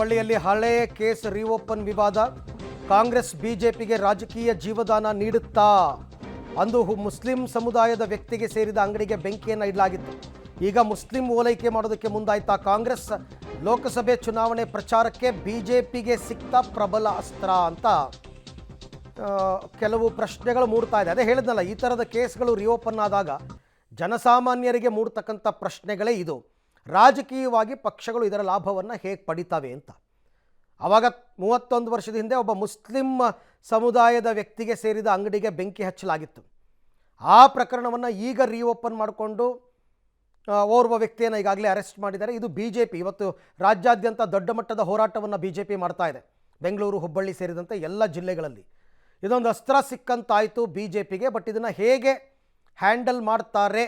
ಹುಬ್ಬಳ್ಳಿಯಲ್ಲಿ ಹಳೆಯ case reopen ವಿವಾದ. ಕಾಂಗ್ರೆಸ್ ಬಿಜೆಪಿಗೆ ರಾಜಕೀಯ ಜೀವದಾನ ನೀಡುತ್ತಾ ಅಂದು ಮುಸ್ಲಿಂ ಸಮುದಾಯದ ವ್ಯಕ್ತಿಗೆ ಸೇರಿದ ಅಂಗಡಿಗೆ ಬೆಂಕಿಯನ್ನು ಇಡಲಾಗಿತ್ತು. ಈಗ ಮುಸ್ಲಿಂ ಓಲೈಕೆ ಮಾಡೋದಕ್ಕೆ ಮುಂದಾಯ್ತಾ ಕಾಂಗ್ರೆಸ್. ಲೋಕಸಭೆ ಚುನಾವಣೆ ಪ್ರಚಾರಕ್ಕೆ ಬಿಜೆಪಿಗೆ ಸಿಕ್ತ ಪ್ರಬಲ ಅಸ್ತ್ರ ಅಂತ ಕೆಲವು ಪ್ರಶ್ನೆಗಳು ಮೂಡ್ತಾ ಇದೆ. ಅದೇ ಹೇಳಿದ್ನಲ್ಲ, ಈ ಥರದ ಕೇಸ್ಗಳು ರಿಓಪನ್ ಆದಾಗ ಜನಸಾಮಾನ್ಯರಿಗೆ ಮೂಡ್ತಕ್ಕಂಥ ಪ್ರಶ್ನೆಗಳೇ ಇದು. ರಾಜಕೀಯವಾಗಿ ಪಕ್ಷಗಳು ಇದರ ಲಾಭವನ್ನು ಹೇಗೆ ಪಡಿತಾವೆ ಅಂತ. ಆವಾಗ 31 ವರ್ಷದ ಹಿಂದೆ ಒಬ್ಬ ಮುಸ್ಲಿಂ ಸಮುದಾಯದ ವ್ಯಕ್ತಿಗೆ ಸೇರಿದ ಅಂಗಡಿಗೆ ಬೆಂಕಿ ಹಚ್ಚಲಾಗಿತ್ತು. ಆ ಪ್ರಕರಣವನ್ನು ಈಗ ರಿಓಪನ್ ಮಾಡಿಕೊಂಡು ಓರ್ವ ವ್ಯಕ್ತಿಯನ್ನು ಈಗಾಗಲೇ ಅರೆಸ್ಟ್ ಮಾಡಿದ್ದಾರೆ. ಇದು ಬಿಜೆಪಿ ಇವತ್ತು ರಾಜ್ಯಾದ್ಯಂತ ದೊಡ್ಡ ಮಟ್ಟದ ಹೋರಾಟವನ್ನು ಬಿಜೆಪಿ ಮಾಡ್ತಾ ಇದೆ. ಬೆಂಗಳೂರು, ಹುಬ್ಬಳ್ಳಿ ಸೇರಿದಂತೆ ಎಲ್ಲ ಜಿಲ್ಲೆಗಳಲ್ಲಿ ಇದೊಂದು ಅಸ್ತ್ರ ಸಿಕ್ಕಂತಾಯಿತು ಬಿಜೆಪಿಗೆ. ಬಟ್ ಇದನ್ನು ಹೇಗೆ ಹ್ಯಾಂಡಲ್ ಮಾಡ್ತಾರೆ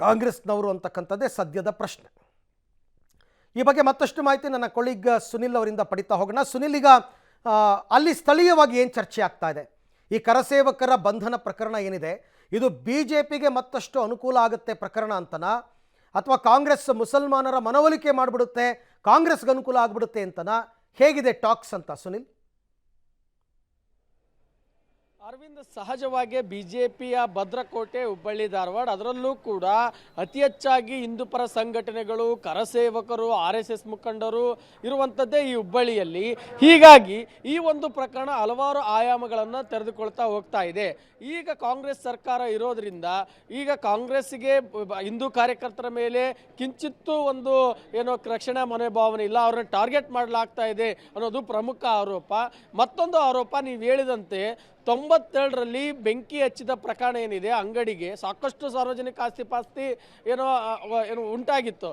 ಕಾಂಗ್ರೆಸ್ನವರು ಅಂತಕ್ಕಂಥದ್ದೇ ಸದ್ಯದ ಪ್ರಶ್ನೆ. ಈ ಬಗ್ಗೆ ಮತ್ತಷ್ಟು ಮಾಹಿತಿ ನನ್ನ ಕೊಳೀಗ್ ಸುನಿಲ್ ಅವರಿಂದ ಪಡಿತಾ ಹೋಗೋಣ. ಸುನಿಲ್, ಈಗ ಅಲ್ಲಿ ಸ್ಥಳೀಯವಾಗಿ ಏನು ಚರ್ಚೆ ಆಗ್ತಾ ಇದೆ? ಈ ಕರಸೇವಕರ ಬಂಧನ ಪ್ರಕರಣ ಏನಿದೆ, ಇದು ಬಿಜೆಪಿಗೆ ಮತ್ತಷ್ಟು ಅನುಕೂಲ ಆಗುತ್ತೆ ಪ್ರಕರಣ ಅಂತನಾ, ಅಥವಾ ಕಾಂಗ್ರೆಸ್ ಮುಸಲ್ಮಾನರ ಮನವೊಲಿಕೆ ಮಾಡಿಬಿಡುತ್ತೆ, ಕಾಂಗ್ರೆಸ್ಗೆ ಅನುಕೂಲ ಆಗಿಬಿಡುತ್ತೆ ಅಂತನಾ? ಹೇಗಿದೆ ಟಾಕ್ಸ್ ಅಂತ ಸುನಿಲ್? ಅರವಿಂದ್, ಸಹಜವಾಗಿ ಬಿಜೆಪಿಯ ಭದ್ರಕೋಟೆ ಹುಬ್ಬಳ್ಳಿ ಧಾರವಾಡ, ಅದರಲ್ಲೂ ಕೂಡ ಅತಿ ಹೆಚ್ಚಾಗಿ ಹಿಂದೂಪರ ಸಂಘಟನೆಗಳು, ಕರಸೇವಕರು, RSS ಮುಖಂಡರು ಇರುವಂಥದ್ದೇ ಈ ಹುಬ್ಬಳ್ಳಿಯಲ್ಲಿ. ಹೀಗಾಗಿ ಈ ಒಂದು ಪ್ರಕರಣ ಹಲವಾರು ಆಯಾಮಗಳನ್ನು ತೆರೆದುಕೊಳ್ತಾ ಹೋಗ್ತಾ ಇದೆ. ಈಗ ಕಾಂಗ್ರೆಸ್ ಸರ್ಕಾರ ಇರೋದ್ರಿಂದ ಈಗ ಕಾಂಗ್ರೆಸ್ಸಿಗೆ ಹಿಂದೂ ಕಾರ್ಯಕರ್ತರ ಮೇಲೆ ಕಿಂಚಿತ್ತೂ ಒಂದು ಏನೋ ರಕ್ಷಣಾ ಮನೋಭಾವನೆ ಇಲ್ಲ, ಅವ್ರನ್ನ ಟಾರ್ಗೆಟ್ ಮಾಡಲಾಗ್ತಾ ಇದೆ ಅನ್ನೋದು ಪ್ರಮುಖ ಆರೋಪ. ಮತ್ತೊಂದು ಆರೋಪ, ನೀವು ಹೇಳಿದಂತೆ 97ರಲ್ಲಿ ಬೆಂಕಿ ಹಚ್ಚಿದ ಪ್ರಕರಣ ಏನಿದೆ, ಅಂಗಡಿಗೆ ಸಾಕಷ್ಟು ಸಾರ್ವಜನಿಕ ಆಸ್ತಿ ಏನೋ ಉಂಟಾಗಿತ್ತು,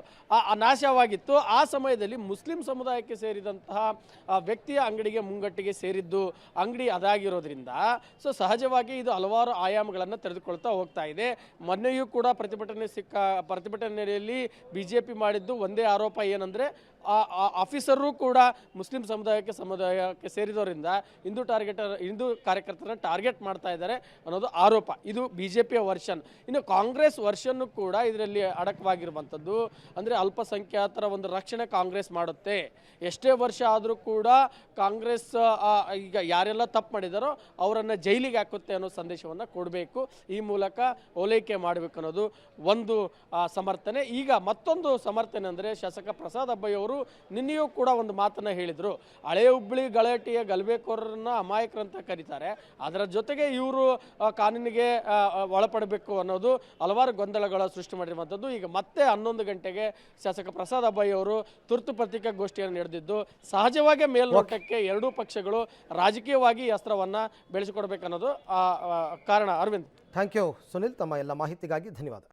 ನಾಶವಾಗಿತ್ತು. ಆ ಸಮಯದಲ್ಲಿ ಮುಸ್ಲಿಂ ಸಮುದಾಯಕ್ಕೆ ಸೇರಿದಂತಹ ವ್ಯಕ್ತಿಯ ಅಂಗಡಿಗೆ ಮುಂಗಟ್ಟಿಗೆ ಸೇರಿದ್ದು ಅಂಗಡಿ ಅದಾಗಿರೋದ್ರಿಂದ ಸಹಜವಾಗಿ ಇದು ಹಲವಾರು ಆಯಾಮಗಳನ್ನು ತೆರೆದುಕೊಳ್ತಾ ಹೋಗ್ತಾ ಇದೆ. ಮೊನ್ನೆಯೂ ಕೂಡ ಪ್ರತಿಭಟನೆಯಲ್ಲಿ ಬಿಜೆಪಿ ಮಾಡಿದ್ದು ಒಂದೇ ಆರೋಪ, ಏನಂದರೆ ಆಫೀಸರು ಕೂಡ ಮುಸ್ಲಿಂ ಸಮುದಾಯಕ್ಕೆ ಸೇರಿದವರಿಂದ ಹಿಂದೂ ಕಾರ್ಯಕರ್ತರನ್ನ ಟಾರ್ಗೆಟ್ ಮಾಡ್ತಾ ಇದ್ದಾರೆ ಅನ್ನೋದು ಆರೋಪ. ಇದು ಬಿಜೆಪಿಯ ವರ್ಷನ್. ಇನ್ನು ಕಾಂಗ್ರೆಸ್ ವರ್ಷನ್ನು ಕೂಡ ಇದರಲ್ಲಿ ಅಡಕವಾಗಿರುವಂಥದ್ದು. ಅಂದರೆ ಅಲ್ಪಸಂಖ್ಯಾತರ ಒಂದು ರಕ್ಷಣೆ ಕಾಂಗ್ರೆಸ್ ಮಾಡುತ್ತೆ. ಎಷ್ಟೇ ವರ್ಷ ಆದರೂ ಕೂಡ ಕಾಂಗ್ರೆಸ್ ಈಗ ಯಾರೆಲ್ಲ ತಪ್ಪು ಮಾಡಿದಾರೋ ಅವರನ್ನು ಜೈಲಿಗೆ ಹಾಕುತ್ತೆ ಅನ್ನೋ ಸಂದೇಶವನ್ನು ಕೊಡಬೇಕು, ಈ ಮೂಲಕ ಓಲೈಕೆ ಮಾಡಬೇಕು ಅನ್ನೋದು ಒಂದು ಸಮರ್ಥನೆ. ಈಗ ಮತ್ತೊಂದು ಸಮರ್ಥನೆ ಅಂದರೆ ಶಾಸಕ ಪ್ರಸಾದ್ ಅಬ್ಬಯ್ಯ ಅವರು ನಿನ್ನೆಯೂ ಕೂಡ ಒಂದು ಮಾತನ್ನು ಹೇಳಿದರು. ಹಳೆ ಹುಬ್ಬಳ್ಳಿ ಗಲಾಟೆಯ ಗಲಭೆಕೋರರನ್ನ ಅಮಾಯಕರಂತ ಕರೀತಾರೆ, ಅದರ ಜೊತೆಗೆ ಇವರು ಕಾನೂನಿಗೆ ಒಳಪಡಬೇಕು ಅನ್ನೋದು ಹಲವಾರು ಗೊಂದಲಗಳ ಸೃಷ್ಟಿ ಮಾಡಿರುವಂಥದ್ದು. ಈಗ ಮತ್ತೆ 11 ಗಂಟೆಗೆ ಶಾಸಕ ಪ್ರಸಾದ್ ಅಬ್ಬಯ್ಯ ಅವರು ತುರ್ತು ಪತ್ರಿಕಾಗೋಷ್ಠಿಯನ್ನು ನಡೆದಿದ್ದು, ಸಹಜವಾಗಿ ಮೇಲ್ನೋಟಕ್ಕೆ ಎರಡೂ ಪಕ್ಷಗಳು ರಾಜಕೀಯವಾಗಿ ಈ ಅಸ್ತ್ರವನ್ನು ಬೆಳೆಸಿಕೊಡ್ಬೇಕನ್ನೋದು ಕಾರಣ. ಅರವಿಂದ್, ಥ್ಯಾಂಕ್ ಯು ಸುನಿಲ್, ತಮ್ಮ ಎಲ್ಲ ಮಾಹಿತಿಗಾಗಿ ಧನ್ಯವಾದ.